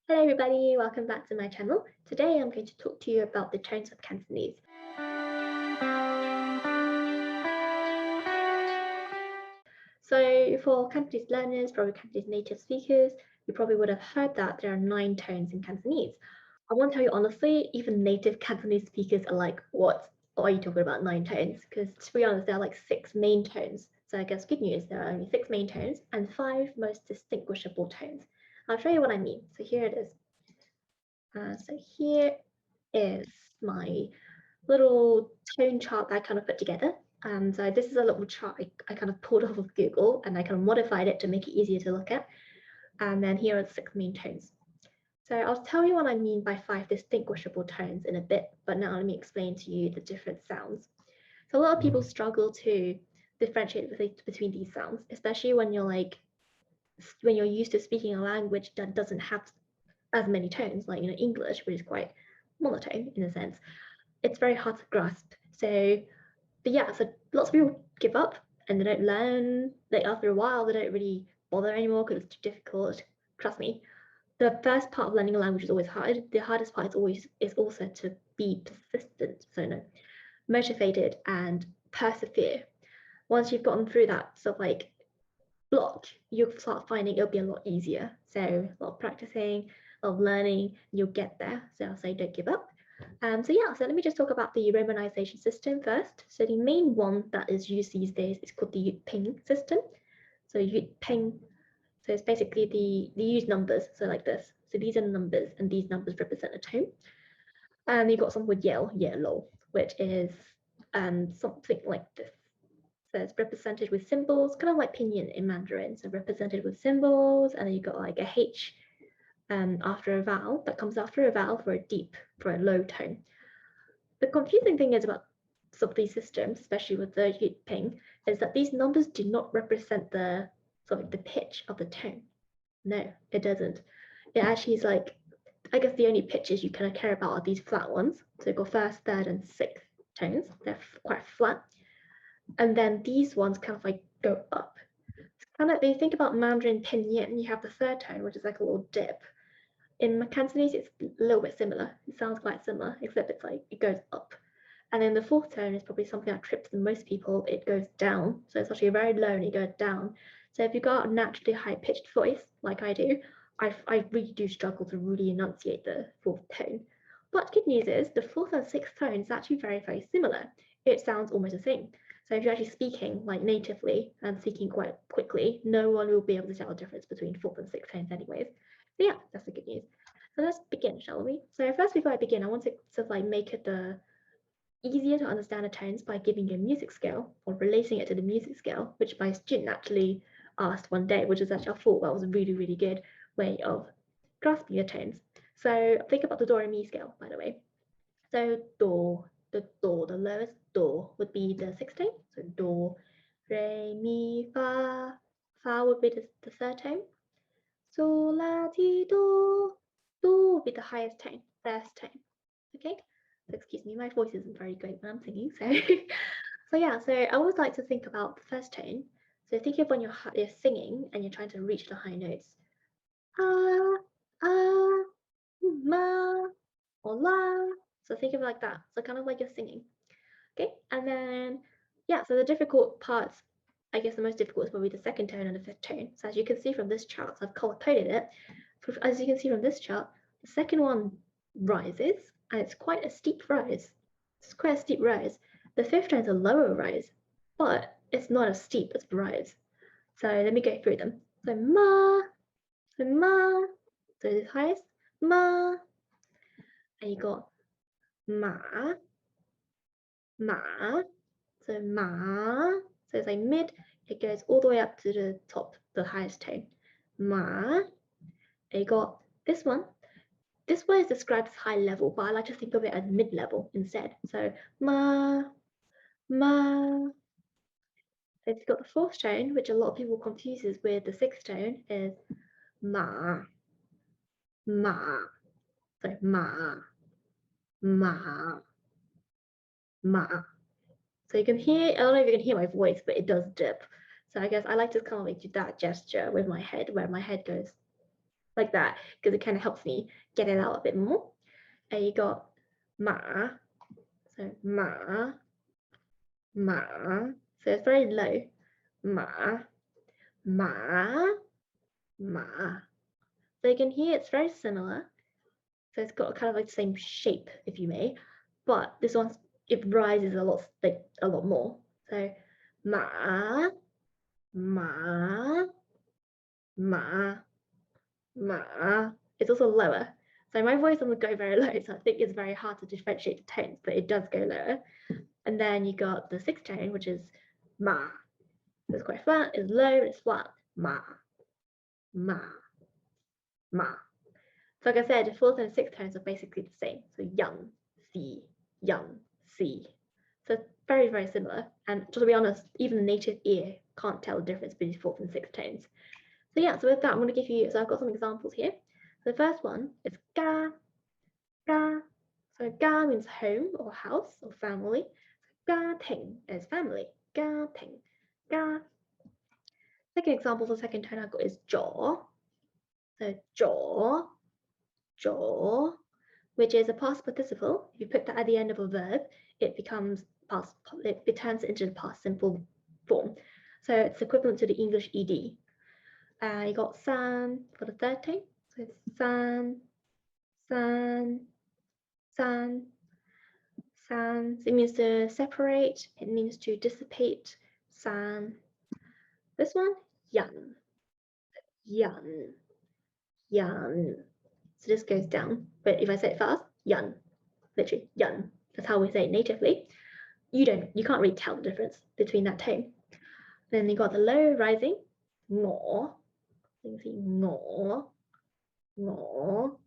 Hello everybody, welcome back to my channel. Today I'm going to talk to you about the tones of Cantonese. So for Cantonese learners, probably Cantonese native speakers, you probably would have heard that there are 9 tones in Cantonese. I want to tell you honestly, even native Cantonese speakers are like, what are you talking about 9 tones? Because to be honest, there are like 6 main tones. So I guess good news, there are only 6 main tones and 5 most distinguishable tones. I'll show you what I mean. So here it is. So here is my little tone chart that I kind of put together. And this is a little chart I kind of pulled off of Google and I kind of modified it to make it easier to look at. And then here are the 6 main tones. So I'll tell you what I mean by 5 distinguishable tones in a bit, but now let me explain to you the different sounds. So a lot of people struggle to differentiate between these sounds, especially when you're used to speaking a language that doesn't have as many tones, like English, which is quite monotone in a sense. It's very hard to grasp. So lots of people give up and they don't learn. Like after a while, they don't really bother anymore because it's too difficult. Trust me, the first part of learning a language is always hard. The hardest part is also to be persistent. So motivated and persevere. Once you've gotten through that sort of like block, you'll start finding it'll be a lot easier. So a lot of practicing, a lot of learning, you'll get there. So I'll say don't give up. So let me just talk about the romanisation system first. So the main one that is used these days is called the Yut Ping system. So Yut Ping, so it's basically they use numbers, so like this. So these are the numbers, and these numbers represent a tone. And you've got something with yellow, which is something like this. So it's represented with symbols, kind of like pinyin in Mandarin. So represented with symbols, and then you've got like a H after a vowel that comes after a vowel for a low tone. The confusing thing is about some of these systems, especially with the Yut Ping, is that these numbers do not represent the sort of the pitch of the tone. No, it doesn't. It actually is like, I guess the only pitches you kind of care about are these flat ones. So you've got first, third, and sixth tones. They're quite flat. And then these ones kind of like go up. It's kind of, if you think about Mandarin pinyin, you have the third tone, which is like a little dip. In Cantonese, it's a little bit similar. It sounds quite similar, except it's like it goes up. And then the fourth tone is probably something that trips most people. It goes down. So it's actually very low and it goes down. So if you've got a naturally high-pitched voice, like I do, I really do struggle to really enunciate the fourth tone. But good news is the fourth and sixth tone is actually very, very similar. It sounds almost the same. So if you're actually speaking like natively and speaking quite quickly, no one will be able to tell the difference between fourth and sixth tones anyways. So yeah, that's the good news. So let's begin, shall we? So first, before I begin, I want to sort of like make it easier to understand the tones by giving you a music scale or relating it to the music scale, which my student actually asked one day, which is actually I thought that was a really, really good way of grasping your tones. So think about the do re mi scale, by the way. So the lowest do would be the sixth tone. So do, re, mi, fa. Fa would be the third tone. So la ti do. Do would be the highest tone, first tone. Okay. So excuse me, my voice isn't very great when I'm singing. So so I always like to think about the first tone. So think of when you're singing and you're trying to reach the high notes. Ah, ah, ma, or la. So think of it like that. So kind of like you're singing. Okay, and then so the difficult parts, I guess the most difficult is probably the second tone and the fifth tone. So as you can see from this chart, so I've color coded it. As you can see from this chart, the second one rises, and it's quite a steep rise. It's quite a steep rise. The fifth tone is a lower rise, but it's not as steep as the rise. So let me go through them. So ma, so the highest, ma, and you got ma, so ma, so it's like mid, it goes all the way up to the top, the highest tone, ma, and you got this one. This one is described as high level, but I like to think of it as mid level instead. So ma. So if you've got the fourth tone, which a lot of people confuses with the sixth tone, is ma. So ma. So you can hear, I don't know if you can hear my voice, but it does dip. So I guess I like to kind of like do that gesture with my head, where my head goes like that, because it kind of helps me get it out a bit more. And you got ma, so ma, ma. So it's very low. Ma, ma, ma. So you can hear it's very similar. So it's got kind of like the same shape, if you may, but this one it rises a lot, like a lot more. So ma, ma, ma, ma. It's also lower. So my voice doesn't go very low, so I think it's very hard to differentiate the tones, but it does go lower. And then you got the sixth tone, which is ma. So it's quite flat, it's low, it's flat. Ma, ma, ma. So like I said, the fourth and sixth tones are basically the same. So young, si, young, si. So it's very, very similar. And to be honest, even the native ear can't tell the difference between fourth and sixth tones. So yeah, so with that, I'm going to give you, so I've got some examples here. So the first one is ga, ga. So ga means home or house or family. Ga ting is family. Ga ting, ga. Second example for the second tone I've got is jaw. So jaw, jaw, which is a past participle. If you put that at the end of a verb, it becomes past, it turns into the past simple form. So it's equivalent to the English ed. You got san for the third tone. So it's san, san, san, san. So it means to separate. It means to dissipate. San. This one, yan, yan, yan. So this goes down. But if I say it fast, yan, literally yan. That's how we say it natively. You can't really tell the difference between that tone. Then you got the low rising, ngor. You can see ngor, ngor,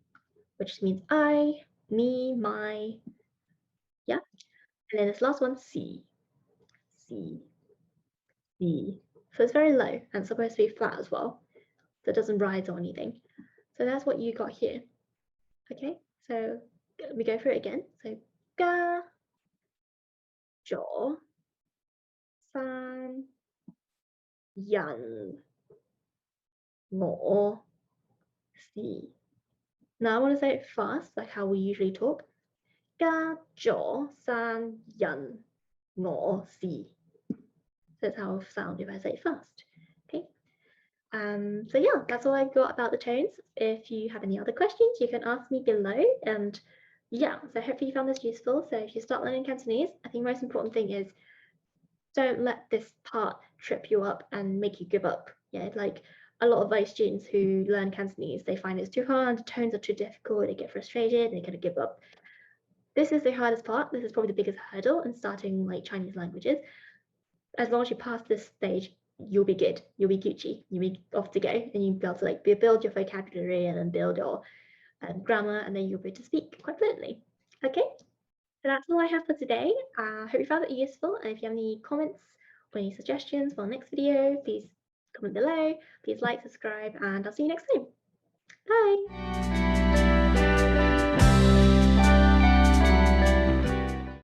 which means I, me, my, yeah. And then this last one, C, C, C. So it's very low and it's supposed to be flat as well. So it doesn't rise or anything. So that's what you got here. Okay, so we go through it again. So ga, jaw, san, yan, ngor, C. Now I want to say it fast, like how we usually talk. Ga, jaw, san, yan, ngor, si. That's how it sounds if I say it fast. Okay. So yeah, that's all I've got about the tones. If you have any other questions, you can ask me below. And yeah, so hopefully you found this useful. So if you start learning Cantonese, I think the most important thing is don't let this part trip you up and make you give up. Yeah, like a lot of those students who learn Cantonese, they find it's too hard, the tones are too difficult, they get frustrated, they kind of give up. This is the hardest part. This is probably the biggest hurdle in starting like Chinese languages. As long as you pass this stage, you'll be good. You'll be Gucci. You'll be off to go, and you'll be able to like build your vocabulary and then build your grammar, and then you'll be able to speak quite fluently. Okay, so that's all I have for today. Hope you found it useful, and if you have any comments or any suggestions for the next video, please comment below. Please like, subscribe, and I'll see you next time. Bye.